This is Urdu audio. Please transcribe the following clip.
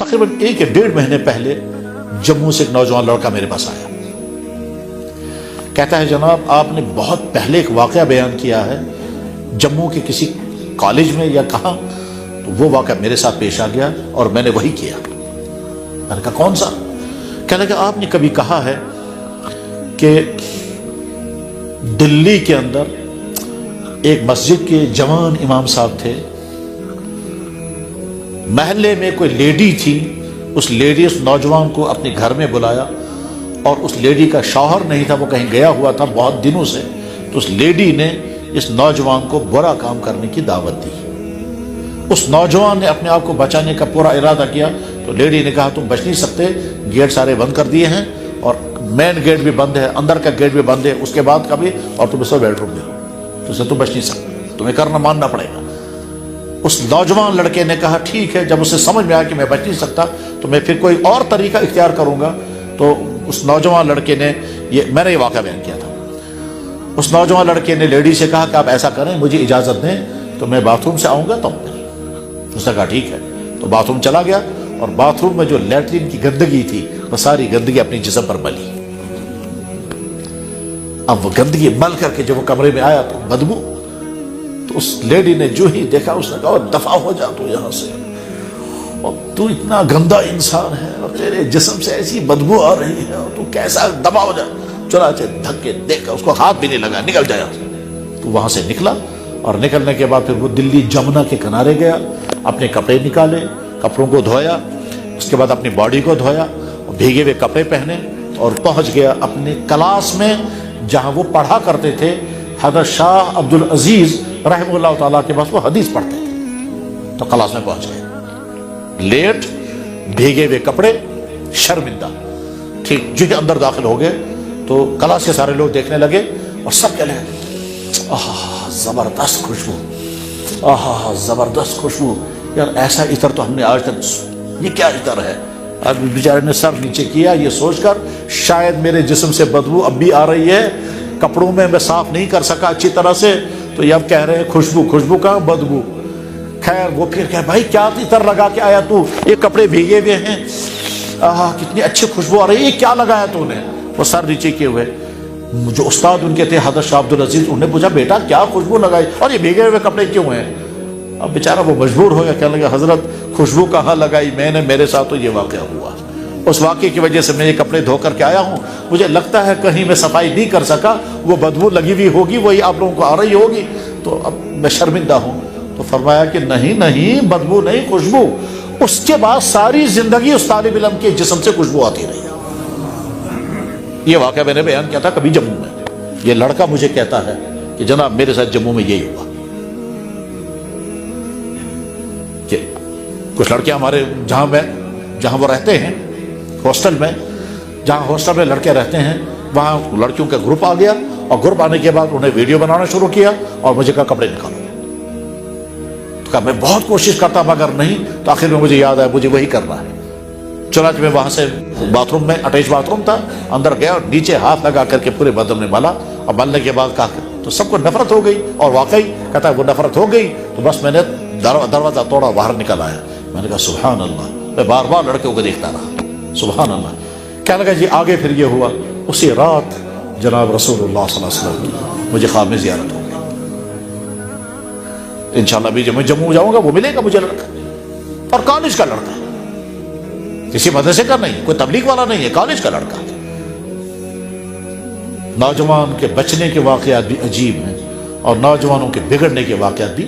تقریباً 1 یا 1.5 مہینے پہلے جموں سے ایک نوجوان لڑکا میرے پاس آیا، کہتا ہے جناب آپ نے بہت پہلے ایک واقعہ بیان کیا ہے جموں کے کسی کالج میں یا کہاں، تو وہ واقعہ میرے ساتھ پیش آ گیا اور میں نے وہی کیا۔ میں نے کہا کون سا؟ کہنے لگا آپ نے کبھی کہا ہے کہ دلی کے اندر ایک مسجد کے جوان امام صاحب تھے، محلے میں کوئی لیڈی تھی، اس لیڈی اس نوجوان کو اپنے گھر میں بلایا، اور اس لیڈی کا شوہر نہیں تھا، وہ کہیں گیا ہوا تھا بہت دنوں سے، تو اس لیڈی نے اس نوجوان کو برا کام کرنے کی دعوت دی۔ اس نوجوان نے اپنے آپ کو بچانے کا پورا ارادہ کیا، تو لیڈی نے کہا تم بچ نہیں سکتے، گیٹ سارے بند کر دیے ہیں اور مین گیٹ بھی بند ہے، اندر کا گیٹ بھی بند ہے، اس کے بعد کا بھی، اور تم اس کو بیڈ روم میں ہو، تو اسے تم بچ نہیں سکتے، تمہیں کرنا ماننا پڑے گا۔ اس نوجوان لڑکے نے کہا ٹھیک ہے، جب اسے سمجھ میں آیا کہ میں بچ نہیں سکتا تو میں پھر کوئی اور طریقہ اختیار کروں گا۔ تو اس نوجوان لڑکے نے میں نے یہ واقعہ بیان کیا تھا، اس نوجوان لڑکے نے لیڈی سے کہا کہ آپ ایسا کریں، مجھے اجازت دیں تو میں باتھ روم سے آؤں گا، تو اس نے کہا ٹھیک ہے، تو باتھ روم چلا گیا، اور باتھ روم میں جو لیٹرین کی گندگی تھی وہ ساری گندگی اپنی جسم پر ملی۔ اب وہ گندگی مل کر کے جب وہ کمرے میں آیا تو بدبو، تو اس لیڈی نے جو ہی دیکھا اس نے کہا دفع ہو جا تو یہاں سے، اور تو اتنا گندا انسان ہے اور تیرے جسم سے ایسی بدبو آ رہی ہے اور تو کیسا، دفع ہو جا۔ چنانچہ دھکے دیکھ کر اس کو ہاتھ بھی نہیں لگا، نکل جایا۔ تو وہاں سے نکلا، اور نکلنے کے بعد پھر وہ دلی جمنا کے کنارے گیا، اپنے کپڑے نکالے، کپڑوں کو دھویا، اس کے بعد اپنی باڈی کو دھویا، بھیگے ہوئے کپڑے پہنے، اور پہنچ گیا اپنے کلاس میں جہاں وہ پڑھا کرتے تھے۔ حضرت شاہ عبد العزیز رحمہ اللہ تعالیٰ کے پاس وہ حدیث پڑھتے تھے، تو کلاس میں پہنچ گئے، لیٹ، بھیگے ہوئے کپڑے، شرمندہ۔ ٹھیک جو ہی اندر داخل ہو گئے تو کلاس کے سارے لوگ دیکھنے لگے، اور سب کہنے لگے آہا زبردست خوشبو، آہا زبردست خوشبو، یار ایسا عطر تو ہم نے آج تک، یہ کیا عطر ہے؟ اب بیچارے نے سر نیچے کیا یہ سوچ کر شاید میرے جسم سے بدبو اب بھی آ رہی ہے، کپڑوں میں صاف نہیں کر سکا اچھی طرح سے، تو یہ اب کہہ رہے ہیں خوشبو، خوشبو کا بدبو۔ خیر وہ پھر کہ بھائی کیا عطر لگا کے آیا تو، یہ کپڑے بھیگے ہوئے ہیں، آہا کتنی اچھی خوشبو آ رہی ہے، یہ کیا لگایا تو نے؟ وہ سر نیچے کیے ہوئے، جو استاد ان کے تھے حضرت شاہ عبد العزیز، انہوں نے پوچھا بیٹا کیا خوشبو لگائی اور یہ بھیگے ہوئے کپڑے کیوں ہیں؟ اب بیچارہ وہ مجبور ہو گیا، کہنے لگا حضرت خوشبو کہاں لگائی میں نے، میرے ساتھ تو یہ واقعہ ہوا، اس واقعے کی وجہ سے میں یہ کپڑے دھو کر کے آیا ہوں، مجھے لگتا ہے کہیں میں صفائی نہیں کر سکا، وہ بدبو لگی ہوئی ہوگی، وہی آپ لوگوں کو آ رہی ہوگی، تو اب میں شرمندہ ہوں۔ تو فرمایا کہ نہیں نہیں، بدبو نہیں، خوشبو۔ اس کے بعد ساری زندگی اس طالب علم کے جسم سے خوشبو آتی رہی۔ یہ واقعہ میں نے بیان کیا تھا کبھی جموں میں، یہ لڑکا مجھے کہتا ہے کہ جناب میرے ساتھ جموں میں یہی ہوا کہ کچھ لڑکے ہمارے جہاں وہ رہتے ہیں ہاسٹل میں، جہاں ہاسٹل میں لڑکے رہتے ہیں وہاں لڑکیوں کا گروپ آ گیا، اور گروپ آنے کے بعد انہیں ویڈیو بنانا شروع کیا، اور مجھے کہا کپڑے نکالو، تو کہا میں بہت کوشش کرتا مگر نہیں، تو آخر میں مجھے یاد آیا مجھے وہی کرنا ہے۔ چنانچہ میں وہاں سے باتھ روم میں، اٹیچ باتھ روم تھا، اندر گیا اور نیچے ہاتھ لگا کر کے پورے بدن میں ملا، اور ملنے کے بعد کہا تو سب کو نفرت ہو گئی، اور واقعی کہتا ہے وہ نفرت ہو گئی، تو بس میں نے دروازہ توڑا، باہر نکل آیا۔ میں نے کہا سبحان اللہ، میں بار بار لڑکوں کو دیکھتا رہا، سبحان اللہ۔ کیا لگا جی آگے پھر یہ ہوا، اسی رات جناب رسول اللہ صلی اللہ علیہ وسلم کی مجھے خواب میں زیارت ہو گئی۔ انشاءاللہ بھی جب میں جموں جاؤں گا وہ ملے گا مجھے لڑکا، اور کالج کا لڑکا، کسی مدرسے کا نہیں، کوئی تبلیغ والا نہیں ہے، کالج کا لڑکا۔ نوجوان کے بچنے کے واقعات بھی عجیب ہیں، اور نوجوانوں کے بگڑنے کے واقعات بھی